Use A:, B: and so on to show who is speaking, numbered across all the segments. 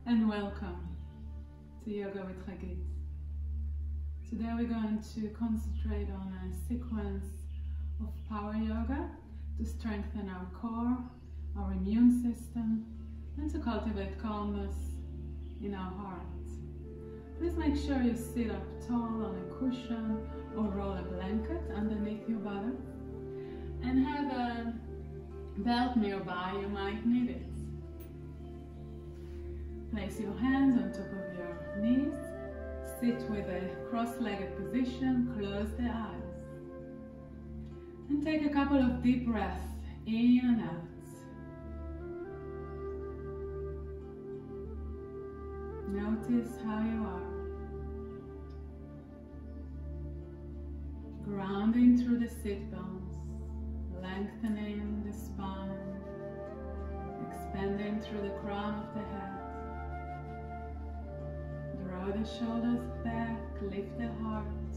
A: and welcome to Yoga with Hagit. Today we're going to concentrate on a sequence of power yoga to strengthen our core, our immune system, and to cultivate calmness in our hearts. Please make sure you sit up tall on a cushion or roll a blanket underneath your body, and have a belt nearby, you might need it. Place your hands on top of your knees, sit with a cross-legged position, close the eyes, and take a couple of deep breaths in and out. Notice how you are. Grounding through the sit bones, lengthening the spine, expanding through the crown of the head. Draw the shoulders back, lift the heart,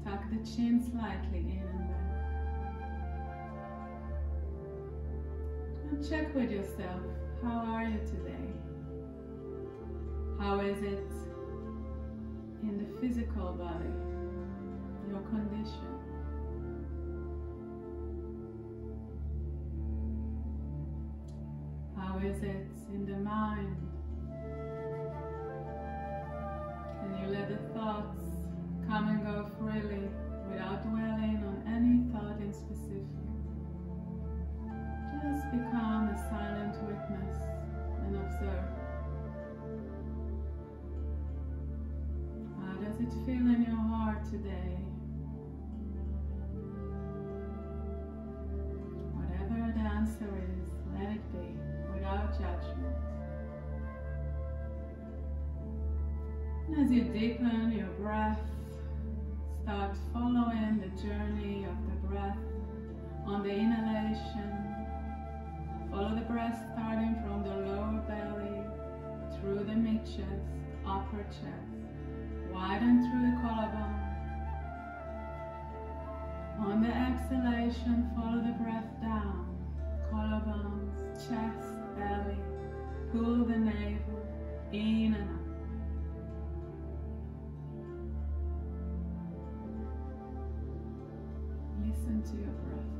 A: tuck the chin slightly in and back. And check with yourself, how are you today? How is it in the physical body, your condition? How is it in the mind? Can you let the thoughts come and go freely without dwelling on any thought in specific? Just become a silent witness and observe. How does it feel in your heart today? Whatever the answer is, let it be, without judgment. And as you deepen your breath, start following the journey of the breath on the inhalation. Follow the breath starting from the lower belly, through the mid-chest, upper chest, widen through the collarbone. On the exhalation, follow the breath down, collarbones, chest, belly, pull the navel in and out. Listen to your breath.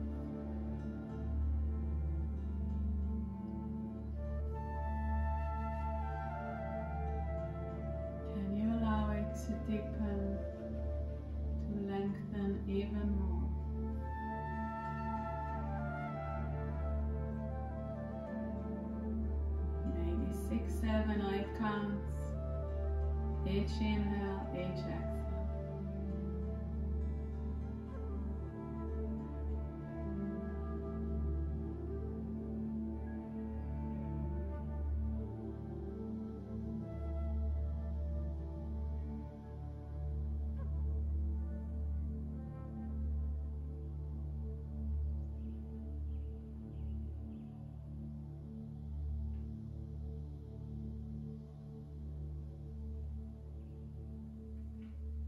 A: Can you allow it to deepen, to lengthen even more? Maybe 6, 7, 8 counts. Each inhale, each exhale.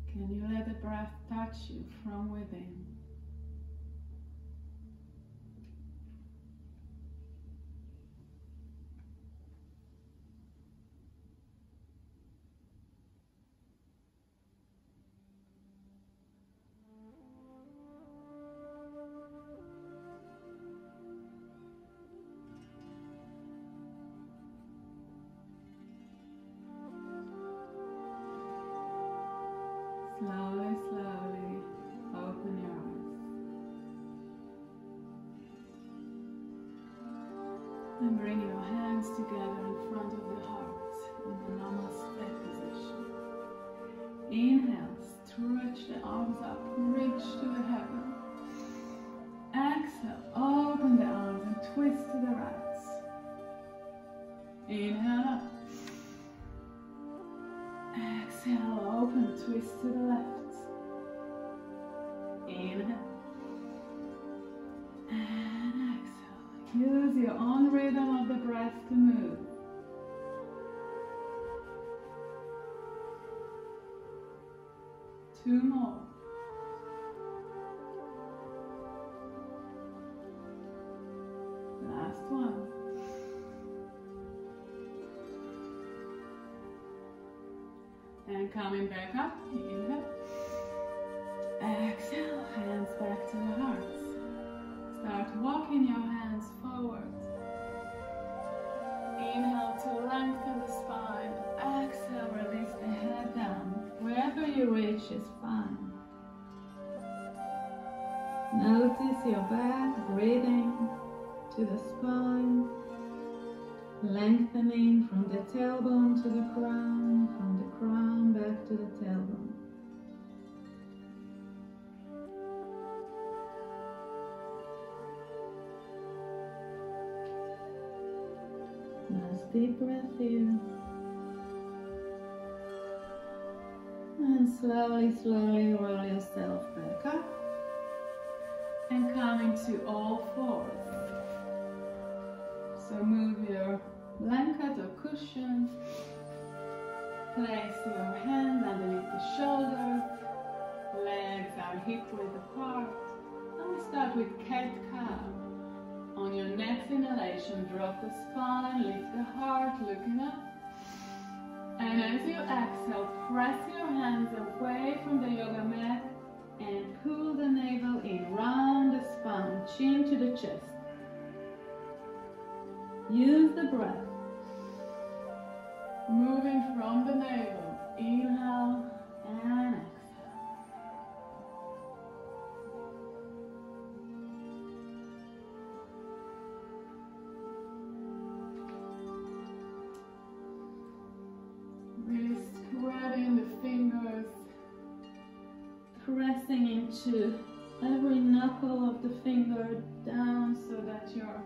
A: Can you let the breath touch you from within? Slowly, slowly open your eyes and bring your hands together in front of the heart in the Namaste position. Inhale, stretch the arms up, reach to the heaven. Exhale, open the arms and twist to the right. Inhale up. Exhale, open, twist to the left. Inhale. And exhale. Use your own rhythm of the breath to move. Two more. Last one. coming back up. Inhale. Exhale, hands back to the heart. Start walking your hands forward. Inhale to lengthen the spine. Exhale, release the head down. Wherever you reach is fine. Notice your back breathing to the spine, lengthening from the tailbone to the crown, from the crown back to the tailbone. Nice deep breath here. And slowly, slowly roll yourself back up. And come into all fours. So move your blanket or cushion. Place your hand underneath the shoulder. Legs are hip-width apart. And we start with cat-cow. On your next inhalation, drop the spine, lift the heart, looking up. And as you exhale, press your hands away from the yoga mat and pull the navel in, round the spine, chin to the chest. Use the breath. Moving from the navel, inhale and exhale. Really spreading the fingers, pressing into every knuckle of the finger down so that you're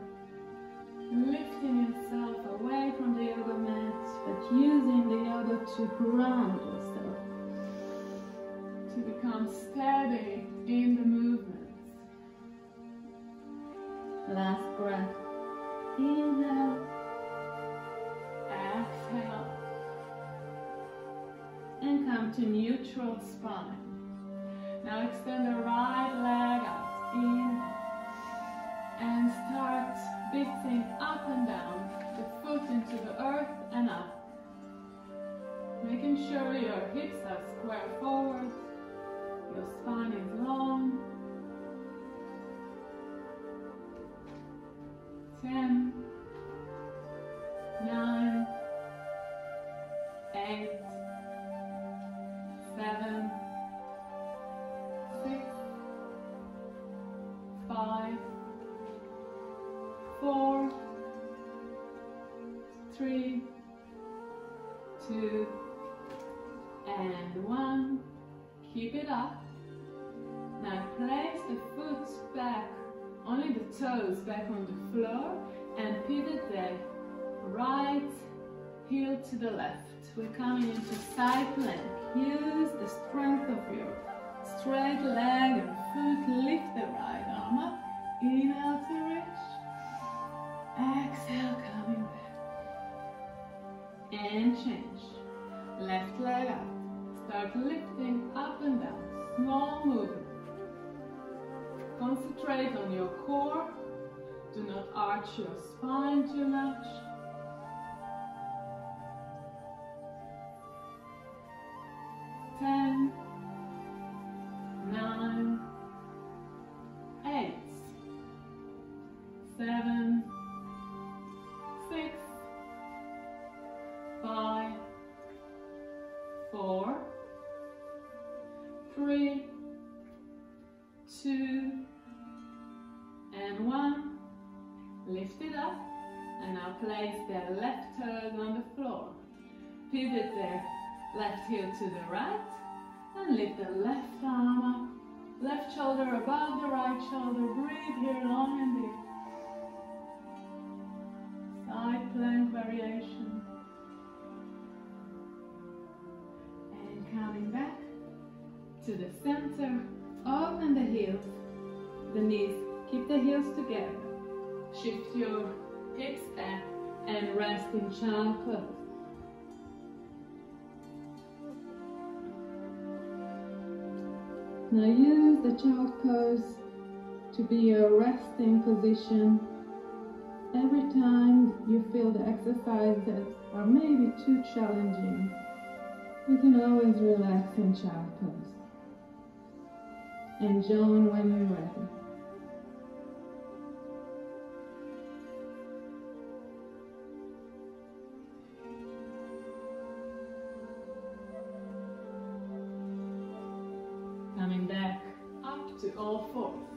A: lifting yourself away from the yoga mat, but using the yoga to ground yourself, to become steady in the movements. Last breath. Inhale, exhale, and come to neutral spine. Now extend the right leg out, in, and start beating up and down, the foot into the earth and up. Making sure your hips are square forward, your spine is long. 10, 9, 8, 7, 6, 5, 4, 3, 2, and 1. Keep it up. Now place the foot back, only the toes back on the floor, and pivot the right heel to the left. We're coming into side plank. Use the strength of your straight leg and foot. Lift the right arm up. Inhale to reach. Exhale, coming back. And change. Left leg up. Start lifting up and down. Small movement. Concentrate on your core. Do not arch your spine too much. 10, 9, 8, 7, 6, 5, 4, 3, 2, and 1. Lift it up, and now place the left toes on the floor. Pivot the left heel to the right, and lift the left arm up. Left shoulder above the right shoulder. Breathe here long and deep. Side plank variation. And coming back to the center. Open the heels, the knees. Keep the heels together. Shift your hips back and rest in child pose. Now use the child pose to be your resting position every time you feel the exercises are maybe too challenging. You can always relax in child pose and join when you're ready. Coming back up to all fours.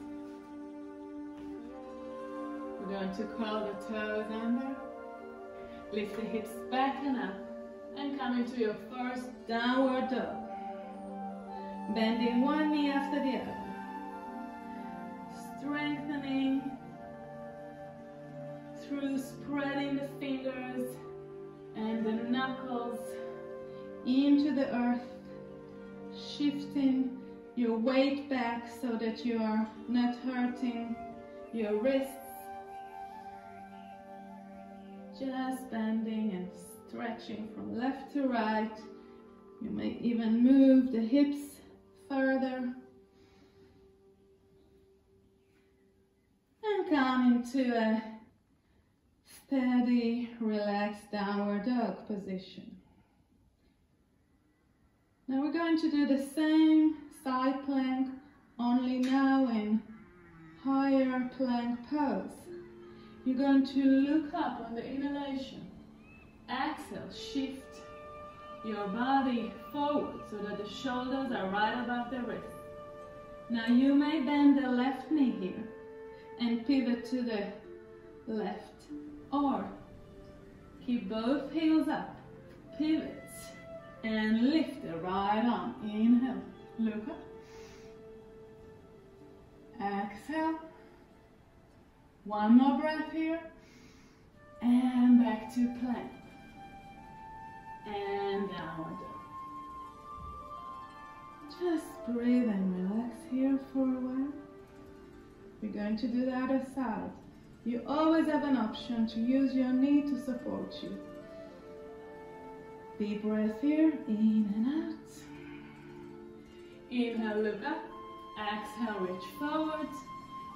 A: We're going to curl the toes under, lift the hips back and up, and come into your first downward dog. Bending one knee after the other. Strengthening through spreading the fingers and the knuckles into the earth, shifting your weight back so that you are not hurting your wrists. Just bending and stretching from left to right. You may even move the hips further. And come into a steady, relaxed downward dog position. Now we're going to do the same side plank, only now in higher plank pose. You're going to look up on the inhalation. Exhale, shift your body forward so that the shoulders are right above the wrist. Now you may bend the left knee here and pivot to the left, or keep both heels up, pivot, and lift the right arm. Inhale, look up. Exhale. One more breath here. And back to plank. And downward dog. Just breathe and relax here for a while. We're going to do the other side. You always have an option to use your knee to support you. Deep breath here, in and out. Inhale, look up. Exhale, reach forward.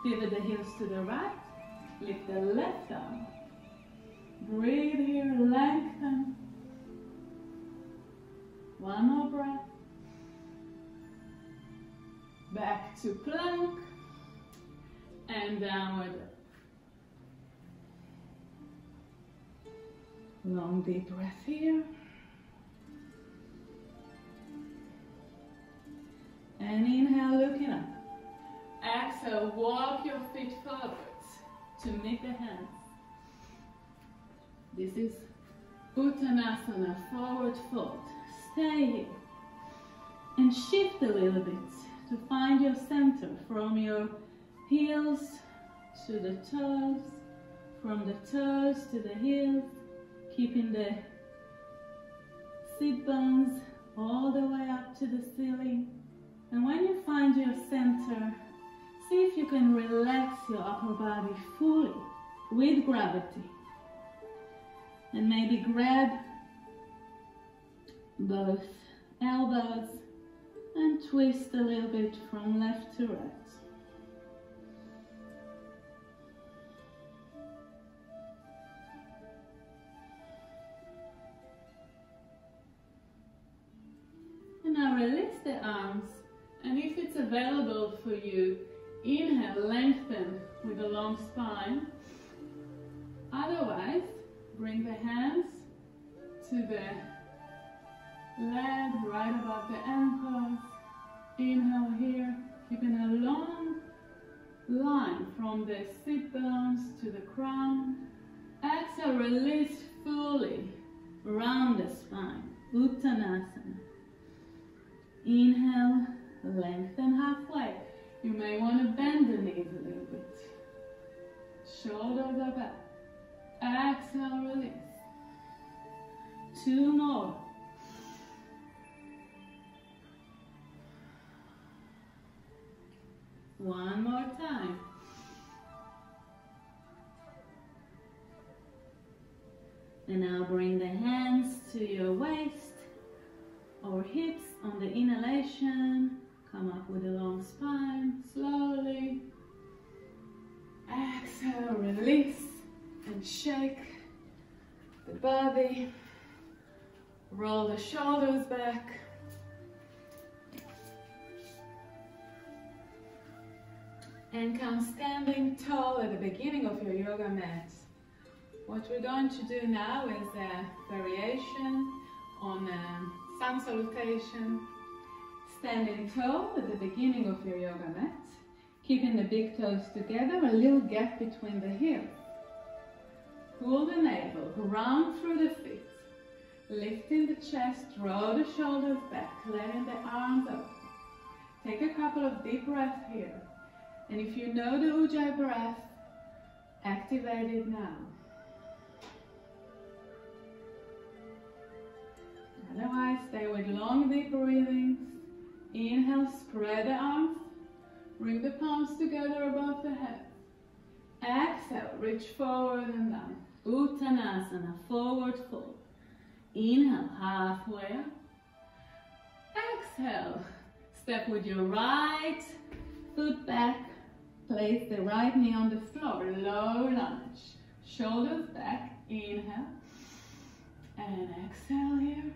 A: Pivot the heels to the right. Lift the left arm. Breathe here, lengthen. One more breath. Back to plank. And downward dog. Long deep breath here. And inhale, looking up. Exhale, walk your feet forwards to meet the hands. This is Uttanasana, forward fold. Stay here. And shift a little bit to find your center from your heels to the toes, from the toes to the heels, keeping the sit bones all the way up to the ceiling. And when you find your center, see if you can relax your upper body fully with gravity. And maybe grab both elbows and twist a little bit from left to right. And now release the arms. And if it's available for you, inhale, lengthen with a long spine. Otherwise, bring the hands to the leg right above the ankles. Inhale here, keeping a long line from the sit bones to the crown. Exhale, release fully, round the spine, Uttanasana. Inhale, lengthen halfway. You may want to bend the knees a little bit. Shoulders are back. Exhale, release. Two more. One more time. And now bring the hands to your waist or hips on the inhalation. Come up with a long spine, slowly. Exhale, release and shake the body. Roll the shoulders back. And come standing tall at the beginning of your yoga mat. What we're going to do now is a variation on sun salutation. Standing tall at the beginning of your yoga mat. Keeping the big toes together, a little gap between the heels. Pull the navel, ground through the feet. Lifting the chest, draw the shoulders back, letting the arms open. Take a couple of deep breaths here. And if you know the Ujjayi breath, activate it now. Otherwise, stay with long, deep breathings. Inhale, spread the arms. Bring the palms together above the head. Exhale, reach forward and down. Uttanasana, forward fold. Inhale, halfway up. Exhale, step with your right foot back. Place the right knee on the floor, low lunge. Shoulders back, inhale. And exhale here.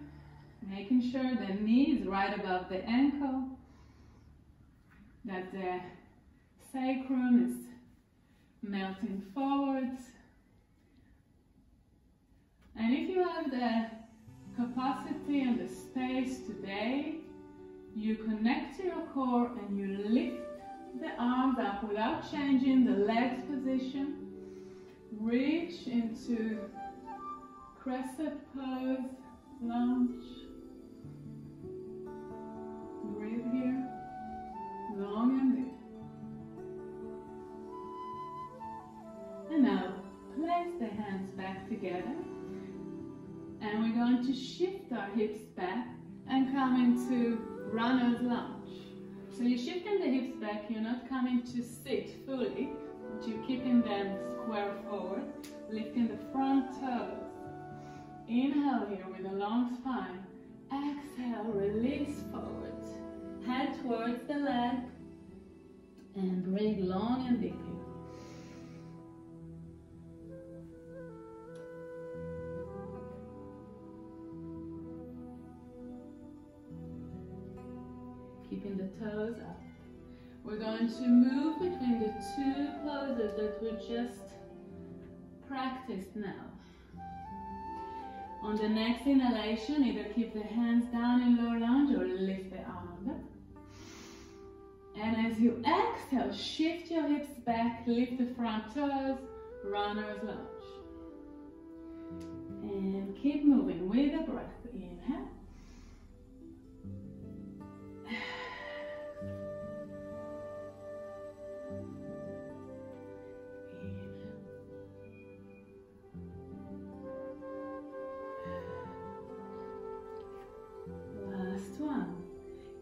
A: Making sure the knee is right above the ankle. That the sacrum is melting forwards. And if you have the capacity and the space today, you connect to your core and you lift the arms up without changing the legs position. Reach into crescent pose, lunge. Breathe here, long and deep. And now place the hands back together. And we're going to shift our hips back and come into runner's lunge. So you're shifting the hips back, you're not coming to sit fully, but you're keeping them square forward, lifting the front toes. Inhale here with a long spine. Exhale, release forward. Head towards the leg and breathe long and deep here. Keeping the toes up. We're going to move between the two poses that we just practiced now. On the next inhalation, either keep the hands down in low lunge or lift the arms up. And as you exhale, shift your hips back, lift the front toes, runner's lunge. And keep moving with a breath. Inhale.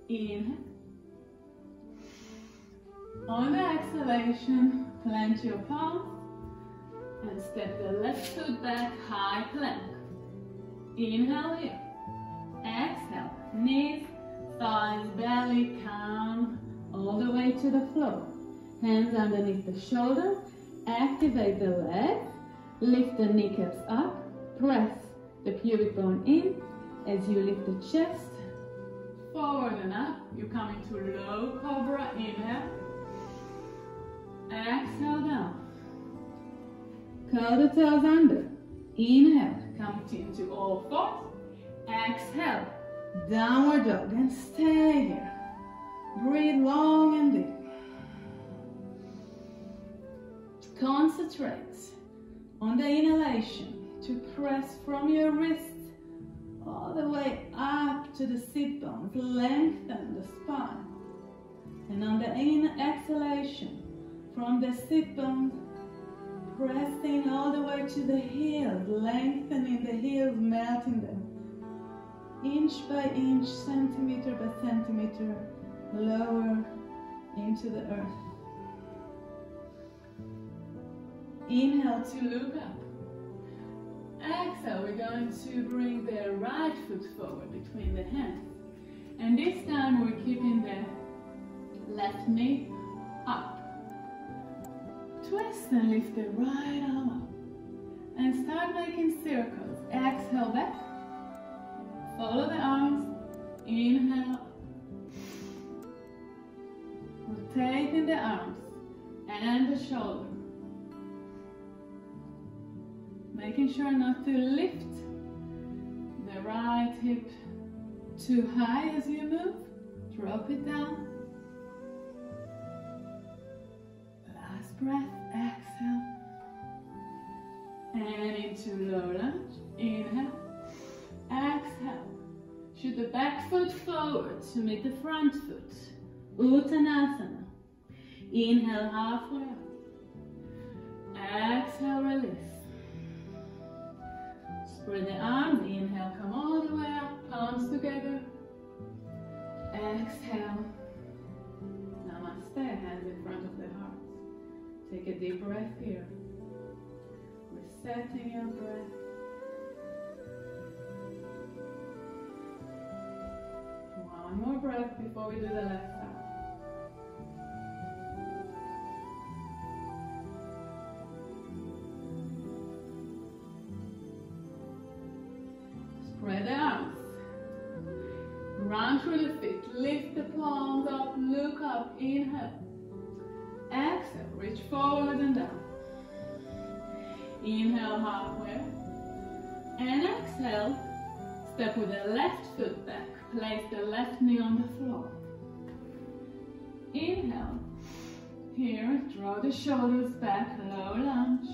A: Inhale. On the exhalation, plant your palms and step the left foot back, high plank. Inhale here. Exhale, knees, thighs, belly, come all the way to the floor. Hands underneath the shoulder, activate the legs, lift the kneecaps up, press the pubic bone in as you lift the chest. Forward and up, you come into low cobra, inhale. Exhale down. Curl the toes under. Inhale, come into all fours. Exhale, downward dog and stay here. Breathe long and deep. Concentrate on the inhalation to press from your wrists all the way up to the sit bones, lengthen the spine. And on the exhalation, from the sit bones, pressing all the way to the heels, lengthening the heels, melting them. Inch by inch, centimeter by centimeter, lower into the earth. Inhale to look up. Exhale, we're going to bring the right foot forward between the hands. And this time we're keeping the left knee up. Twist and lift the right arm up. And start making circles. Exhale back. Follow the arms. Inhale. Rotating the arms and the shoulder. Making sure not to lift the right hip too high as you move. Drop it down. Last breath, exhale. And into low lunge. Inhale. Exhale. Shoot the back foot forward to meet the front foot. Uttanasana. Inhale halfway up. Exhale, release. Spread the arms. Inhale, come all the way up. Palms together. Exhale. Namaste. Hands in front of the heart. Take a deep breath here. Resetting your breath. One more breath before we do the left side. Spread the arms. Run through the feet. Lift the palms up. Look up. Inhale. Exhale. Reach forward and down. Inhale halfway. And exhale. Step with the left foot back. Place the left knee on the floor. Inhale. Here, draw the shoulders back, low lunge.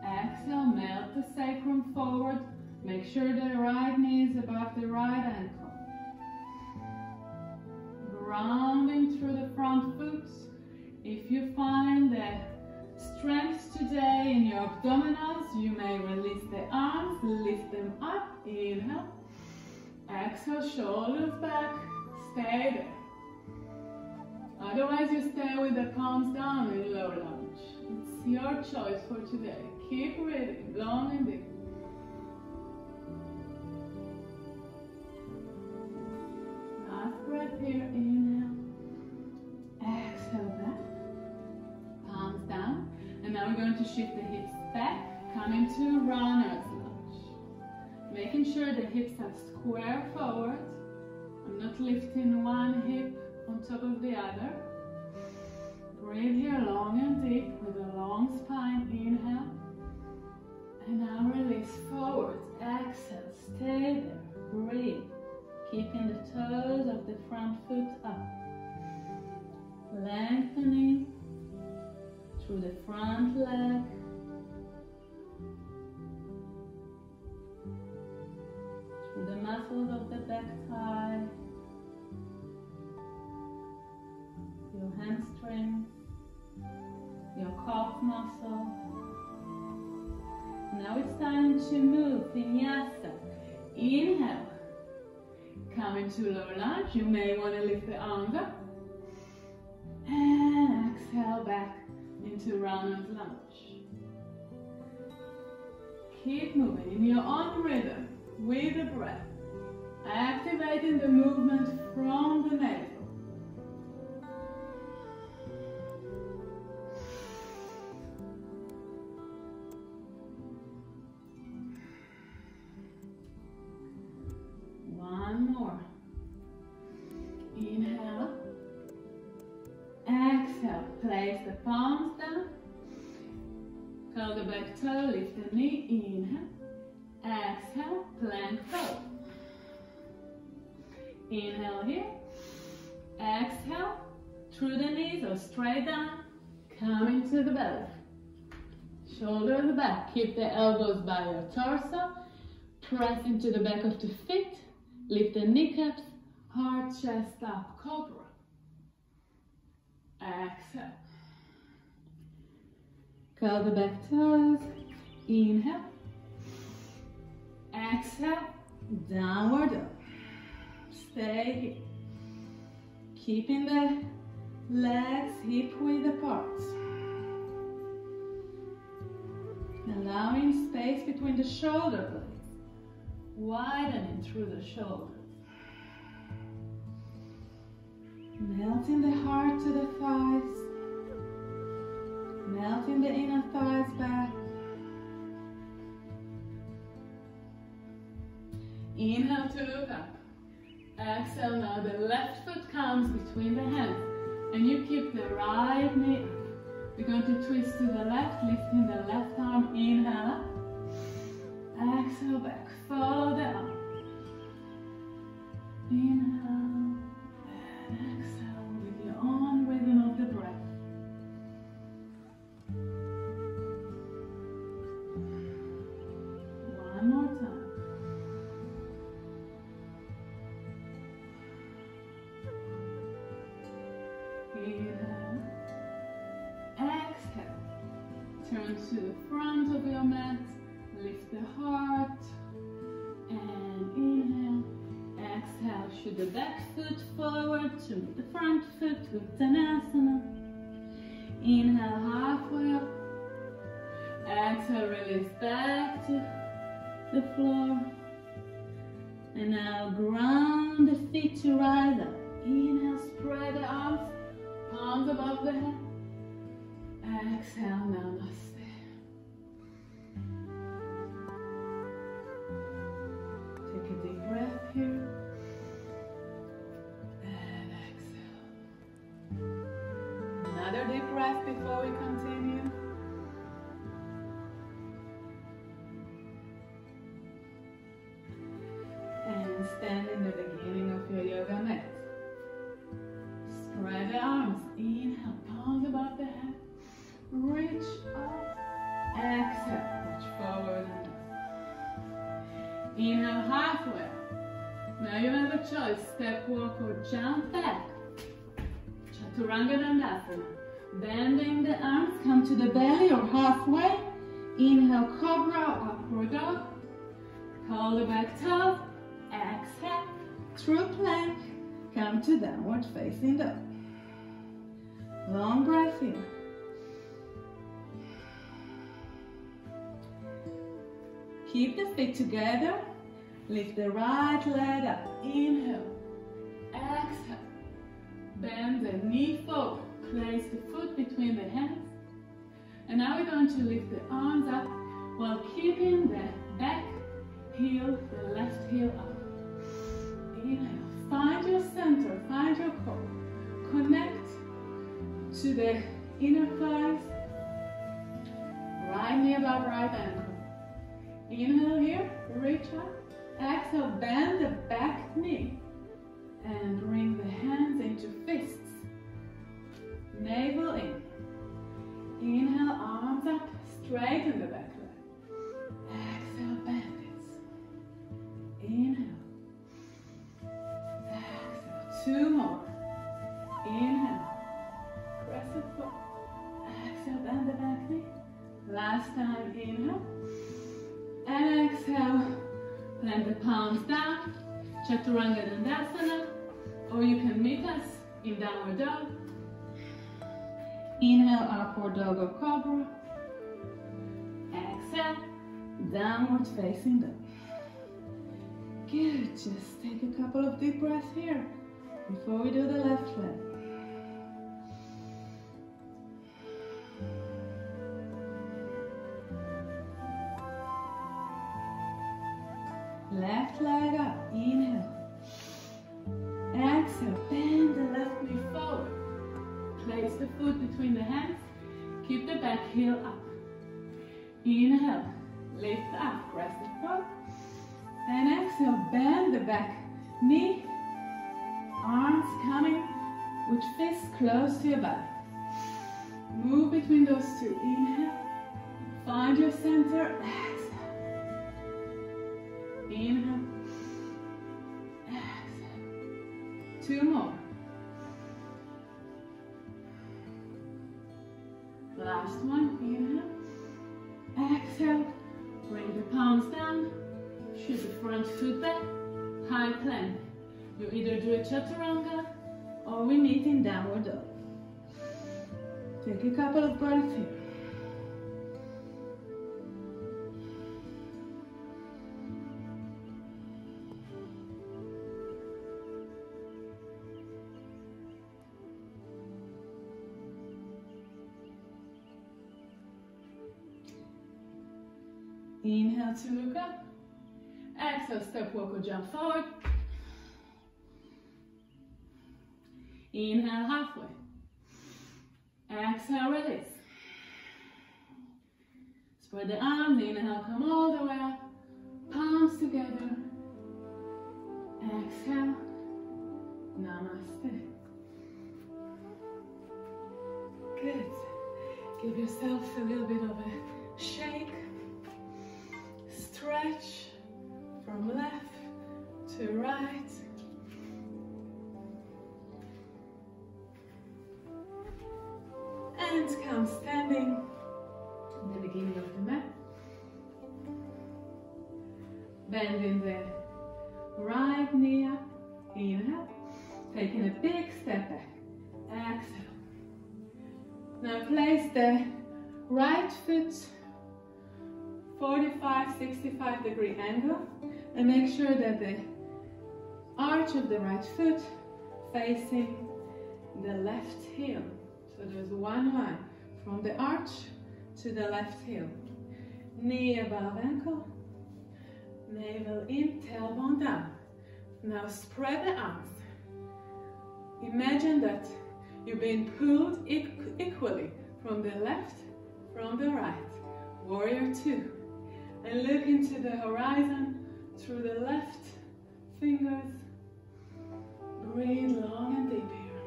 A: Exhale, melt the sacrum forward. Make sure the right knee is above the right ankle. Grounding through the front foot. If you find that strength today in your abdominals, you may release the arms, lift them up. Inhale. Exhale, shoulders back, stay there. Otherwise, you stay with the palms down in low lunge. It's your choice for today. Keep breathing, long and deep. Last breath here, inhale. Exhale back, palms down. And now we're going to shift the hips back, come into runner's lunge. Making sure the hips are square forward. I'm not lifting one hip on top of the other. Breathe here long and deep with a long spine. Inhale. And now release forward. Exhale. Stay there. Breathe. Keeping the toes of the front foot up. Lengthening through the front leg. Through the muscles of the back thigh. Your hamstrings. Your calf muscle. Now it's time to move vinyasa. Inhale. Come into low lunge. You may want to lift the arms up. And exhale back into runner's lunge. Keep moving in your own rhythm with the breath. Activating the movement from the navel. One more. Inhale. Exhale. Place the palms down. Curl the back toe, lift the knee. Inhale. Exhale. Plank forward. Inhale here. Exhale. Through the knees or straight down. Come into the belly. Shoulders back. Keep the elbows by your torso. Press into the back of the feet. Lift the kneecaps. Heart, chest up. Cobra. Exhale. Curl the back toes. Inhale. Exhale. Downward dog. Stay here. Keeping the legs hip width apart. Allowing space between the shoulder blades. Widening through the shoulders. Melting the heart to the thighs. Melting the inner thighs back. Inhale to look up. Exhale, now the left foot comes between the hands. And you keep the right knee up. We're going to twist to the left, lifting the left arm. Inhale up. Exhale back. Follow the arm. Inhale and exhale with your own rhythm of the breath. One more time. Inhale. Exhale. Turn to the front of your mat. Lift the heart. And inhale. Exhale. Shoot the back foot forward to meet the front foot. Uttanasana. Inhale halfway up. Exhale. Release back to the floor. And now ground the feet to rise up. Inhale. Spread the arms. Palms above the head. Exhale, namaste. Take a deep breath here. And exhale. Another deep breath before we continue. And stand in the beginning of your yoga mat. Spread the arms. Inhale, palms above the head. Reach up. Exhale, reach forward and up. Inhale, halfway. Now you have a choice. Step, walk, or jump back. Chaturanga Dandasana. Bending the arms, come to the belly or halfway. Inhale, cobra, upward dog. Call the back toe. Exhale, through plank. Come to downward facing dog. Long breath here. Keep the feet together. Lift the right leg up. Inhale. Exhale. Bend the knee forward. Place the foot between the hands. And now we're going to lift the arms up while keeping the back heel, the left heel up. Inhale. Find your center, find your core. Connect to the inner thighs. Right knee above right ankle. Inhale here, reach up. Exhale, bend the back knee. And bring the hands into fists. Navel in. Inhale, arms up, straighten the back leg. Exhale, bend it. Inhale. Exhale, two more. Inhale. Press it forward. Exhale, bend the back knee. Last time, inhale. And exhale, plant the palms down. Chaturanga Dandasana. Or you can meet us in downward dog. Inhale, upward dog or cobra. Exhale, downward facing dog. Good, just take a couple of deep breaths here before we do the left leg. Left leg up, inhale. Exhale, bend the left knee forward. Place the foot between the hands. Keep the back heel up. Inhale, lift up, press it forward. And exhale, bend the back knee. Arms coming with fists close to your body. Move between those two. Inhale, find your center. Exhale. Inhale. Exhale. Two more. Last one. Inhale. Exhale. Bring the palms down. Shoot the front foot back. High plank. You either do a chaturanga or we meet in downward dog. Take a couple of breaths here. Inhale to look up. Exhale. Exhale, step, walk or jump forward. Inhale, halfway. Exhale, release. Spread the arms, inhale, come all the way up. Palms together. Exhale. Namaste. Good. Give yourself a little bit of a shake. Stretch from left to right. And come standing in the beginning of the mat. Bending the right knee up. Inhale. Taking a big step back. Exhale. Now place the right foot 45-65 degree angle and make sure that the arch of the right foot facing the left heel. So there's one line from the arch to the left heel. Knee above ankle, navel in, tailbone down. Now spread the arms. Imagine that you're being pulled equally from the left, from the right. Warrior two. And look into the horizon through the left fingers. Breathe long and deep here.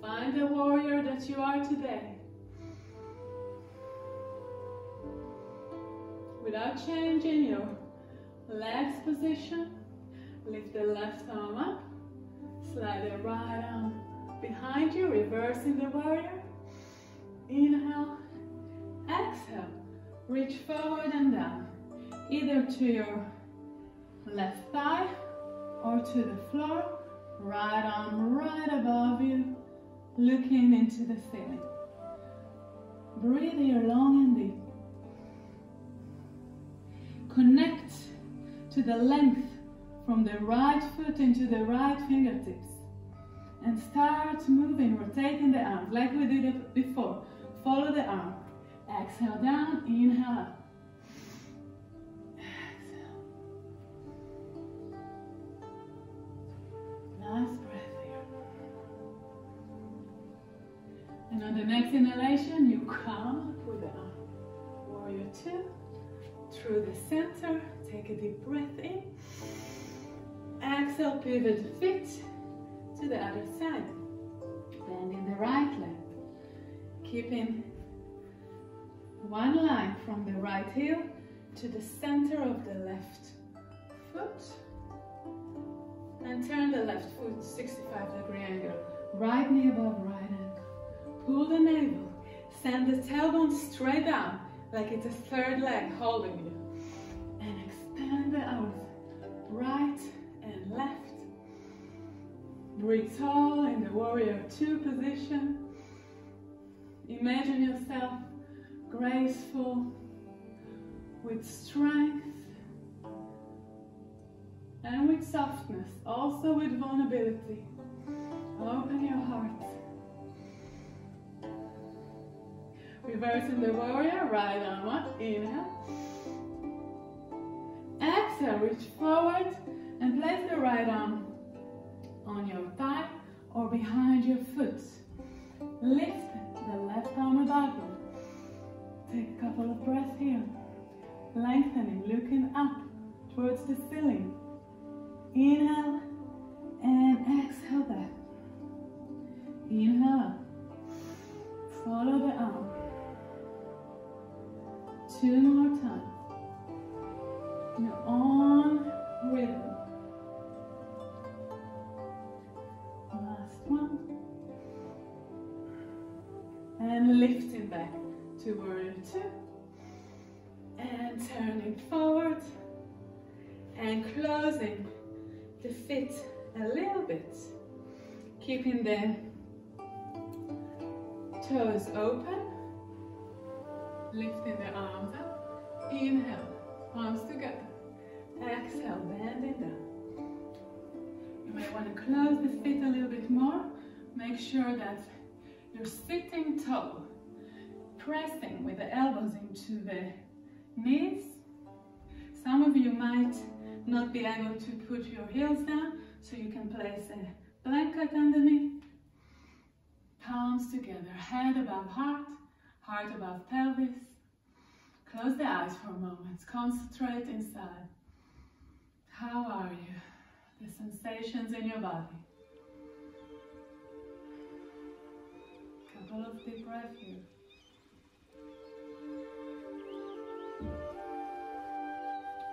A: Find the warrior that you are today. Without changing your legs position, lift the left arm up, slide the right arm behind you, reversing the warrior. Inhale, exhale, reach forward and down, either to your left thigh or to the floor. Right arm right above you, looking into the ceiling. Breathe here long and deep. Connect to the length from the right foot into the right fingertips. And start moving, rotating the arms like we did it before. Follow the arm. Exhale down, inhale up. Exhale. Last breath here. And on the next inhalation, you come up with the arm. Warrior two. Through the center, take a deep breath in. Exhale, pivot the feet to the other side. Bending the right leg. Keeping one line from the right heel to the center of the left foot. And turn the left foot 65-degree angle. Right knee above right ankle. Pull the navel. Send the tailbone straight down like it's a third leg holding you. And expand the arms right and left. Breathe tall in the warrior two position. Imagine yourself graceful, with strength and with softness, also with vulnerability. Open your heart. Reversing the warrior, right arm up, inhale. Exhale, reach forward and place the right arm on your thigh or behind your foot. Lift the left arm above you. Take a couple of breaths here. Lengthening, looking up towards the ceiling. Inhale and exhale back. Inhale up. Follow the arm. Two more times. Your own rhythm. Last one. And lifting back to warrior two. And turning forward. And closing the feet a little bit. Keeping the toes open. Lifting the arms up. Inhale. Arms together. Exhale, bending down. You may want to close the feet a little bit more. Make sure that you're sitting tall, pressing with the elbows into the knees. Some of you might not be able to put your heels down, so you can place a blanket underneath. Palms together, head above heart, heart above pelvis. Close the eyes for a moment, concentrate inside. How are you? The sensations in your body. Couple of deep breaths here.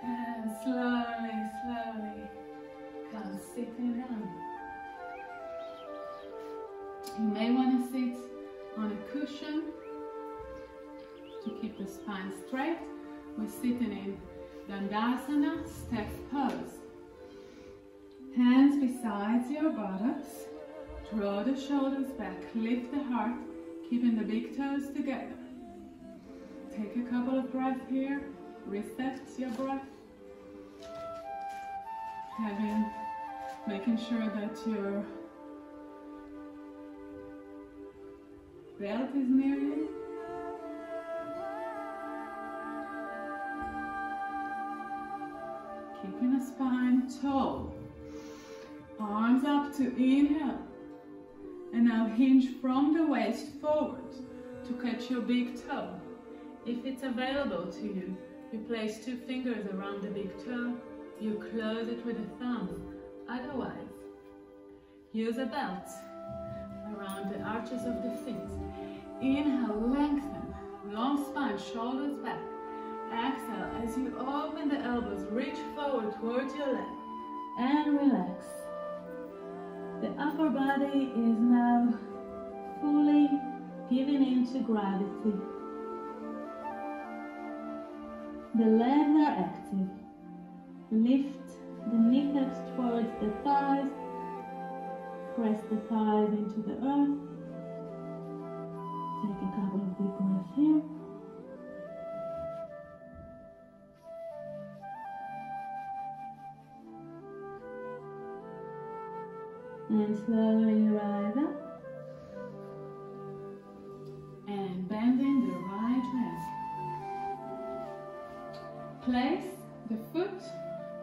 A: And slowly, slowly come sitting down. You may want to sit on a cushion to keep the spine straight. We're sitting in Dandasana, step pose. Hands beside your buttocks. Draw the shoulders back, lift the heart, keeping the big toes together. Take a couple of breaths here. Reset your breath. Making sure that your belt is near you. Keeping the spine tall. Arms up to inhale. And now hinge from the waist forward to catch your big toe. If it's available to you, you place 2 fingers around the big toe. You close it with a thumb. Otherwise, use a belt around the arches of the feet. Inhale, lengthen, long spine, shoulders back. Exhale, as you open the elbows, reach forward towards your leg and relax. The upper body is now fully giving into gravity. The legs are active. Lift the kneecaps towards the thighs. Press the thighs into the earth. Take a couple of deep breaths here. And slowly rise up. And bending the right leg. Place the foot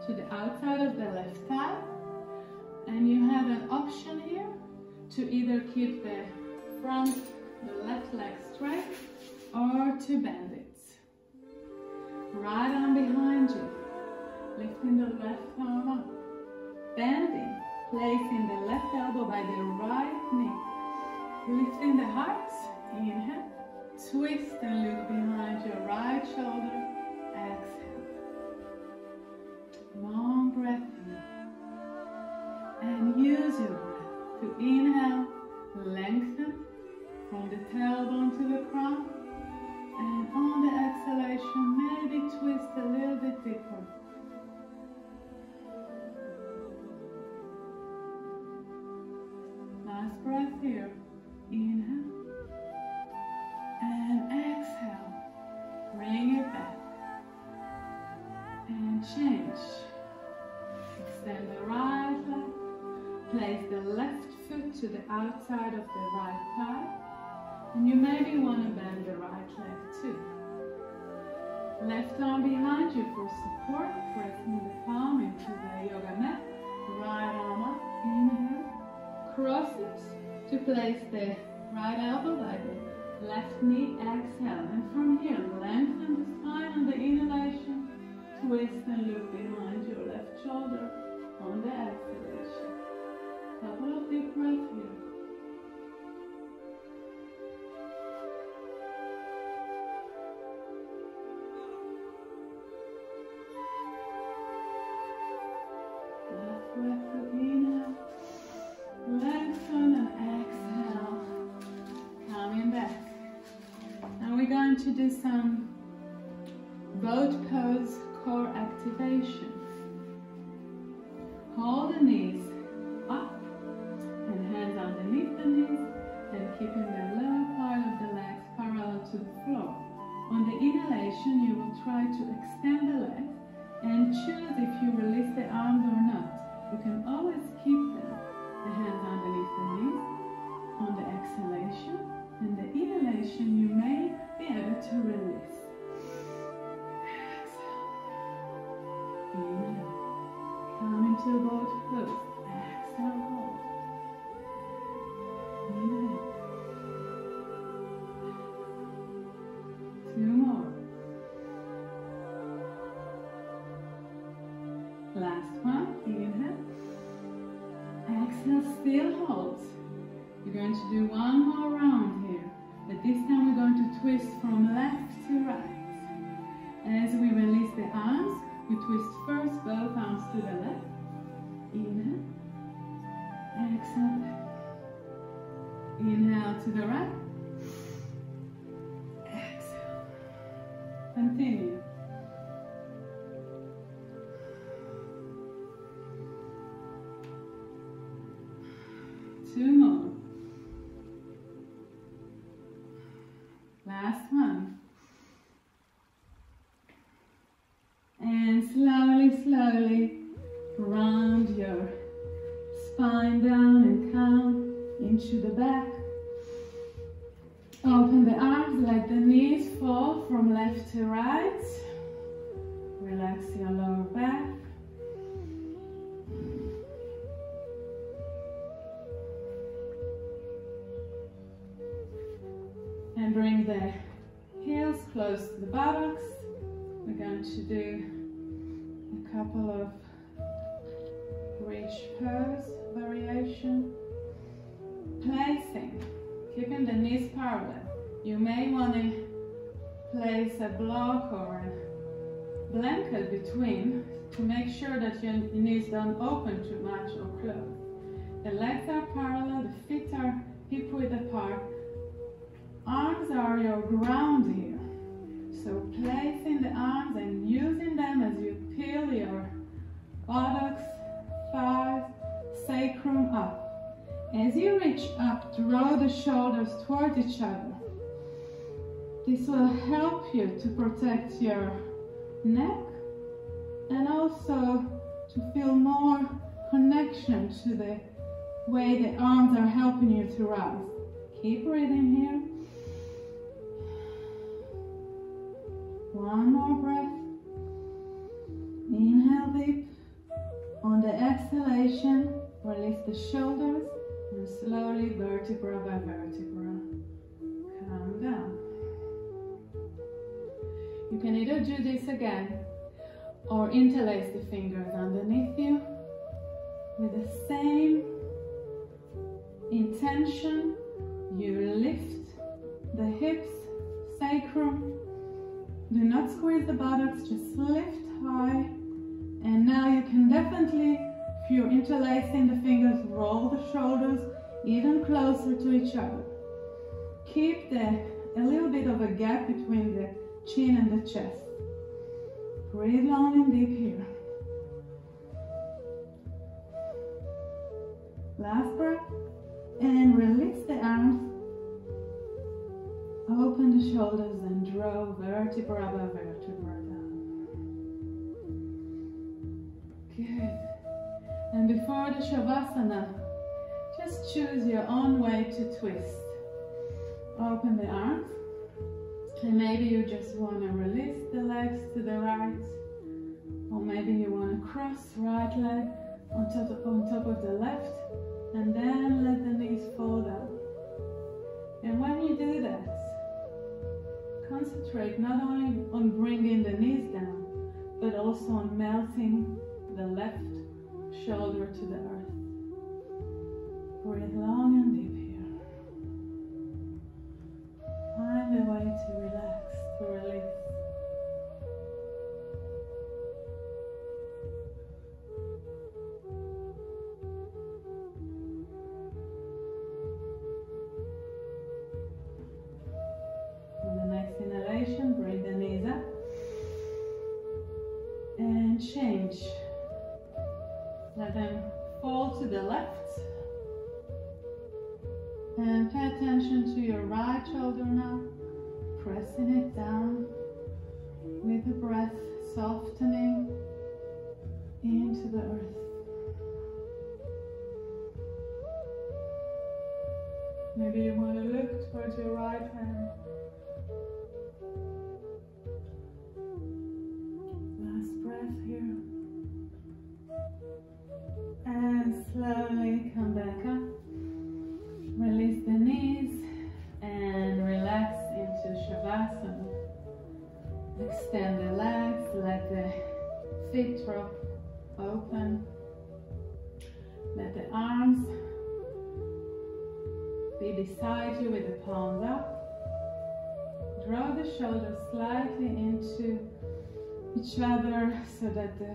A: to the outside of the left thigh. And you have an option here to either keep the left leg straight or to bend it. Right arm behind you. Lifting the left arm up. Bending. Placing the left elbow by the right knee. Lifting the heart. Inhale. Twist and look behind your right shoulder. Exhale. Long breath in. And use your breath to inhale. Lengthen from the tailbone to the crown. And on the exhalation, maybe twist a little bit deeper. Last breath here. Inhale. And exhale. Bring it back. And change. Extend the right leg. Place the left foot to the outside of the right thigh. And you maybe want to bend the right leg too. Left arm behind you for support. Pressing the palm into the yoga mat. Right arm up. Inhale. Cross it to place the right elbow by the left knee. Exhale. And from here, lengthen the spine on the inhalation. Twist and look behind your left shoulder on the exhalation. Couple of deep breaths here. Last breath to inhale. Lengthen and exhale. Coming back. Now we're going to do some boat pose core activation. Hold the knees up and hands underneath the knees, then keeping the lower part of the legs parallel to the floor. On the inhalation, you will try to extend the legs and choose if you release the arms or not. You can always keep them, the hands underneath the knees. On the exhalation and the inhalation, you may be able to release. Exhale. Inhale. Last one, inhale. Exhale, still hold. We're going to do one more round here, but this time we're going to twist from left to right. As we release the arms, we twist first both arms to the left. Inhale. Exhale. Inhale to the right. Exhale. Continue. Two more. Last one. And slowly, slowly round your spine down and come into the back. Open the arms, let the knees fall from left to right. Relax your lower back. And bring the heels close to the buttocks. We're going to do a couple of bridge pose variation. Placing, keeping the knees parallel. You may want to place a block or a blanket between to make sure that your knees don't open too much or close. The legs are parallel, the feet are hip width apart. Arms are your ground here. So placing the arms and using them as you peel your buttocks, thighs, sacrum up. As you reach up, draw the shoulders toward each other. This will help you to protect your neck and also to feel more connection to the way the arms are helping you to rise. Keep breathing here. One more breath. Inhale deep. On the exhalation, release the shoulders and slowly, vertebra by vertebra, come down. You can either do this again or interlace the fingers underneath you with the same intention. You lift the hips, sacrum. Do not squeeze the buttocks, just lift high. And now you can definitely, if you're interlacing the fingers, roll the shoulders even closer to each other. Keep a little bit of a gap between the chin and the chest. Breathe long and deep here. Last breath. And release the arms. Open the shoulders and draw vertebra by vertebra down. Good. And before the Shavasana, just choose your own way to twist. Open the arms. And maybe you just want to release the legs to the right. Or maybe you want to cross right leg on top of the left. And then let the knees fall down. And when you do that, concentrate not only on bringing the knees down, but also on melting the left shoulder to the earth. Breathe long and deep here. Find a way to relax, to release. Bring the knees up and change. Let them fall to the left and pay attention to your right shoulder now, pressing it down with the breath, softening into the earth. Maybe you want to look towards your right hand. Here. And slowly come back up. Release the knees and relax into Shavasana. Extend the legs, let the feet drop over. beside you with the palms up. Draw the shoulders slightly into each other so that the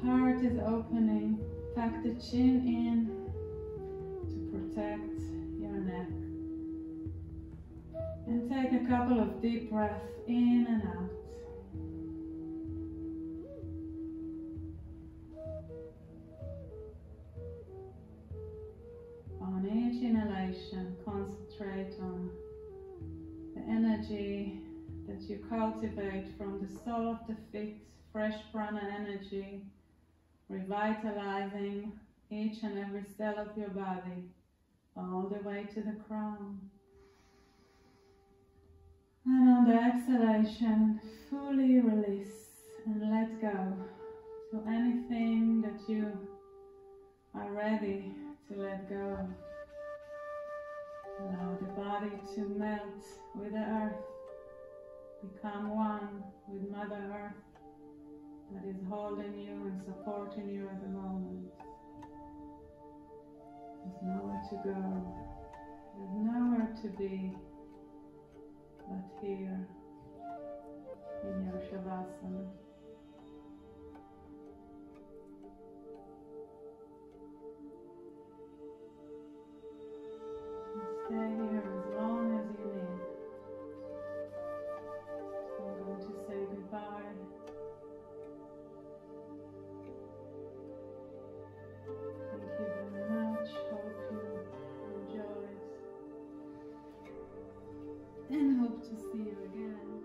A: heart is opening. Tuck the chin in to protect your neck. And take a couple of deep breaths in and out. On each inhalation, concentrate on the energy that you cultivate from the sole of the feet, fresh prana energy, revitalizing each and every cell of your body, all the way to the crown. And on the exhalation, fully release and let go to anything that you are ready to let go of. Allow the body to melt with the earth, become one with Mother Earth that is holding you and supporting you at the moment. There's nowhere to go, there's nowhere to be but here in your Shavasana. Stay here as long as you need. So I'm going to say goodbye. Thank you very much. Hope you enjoyed. And hope to see you again.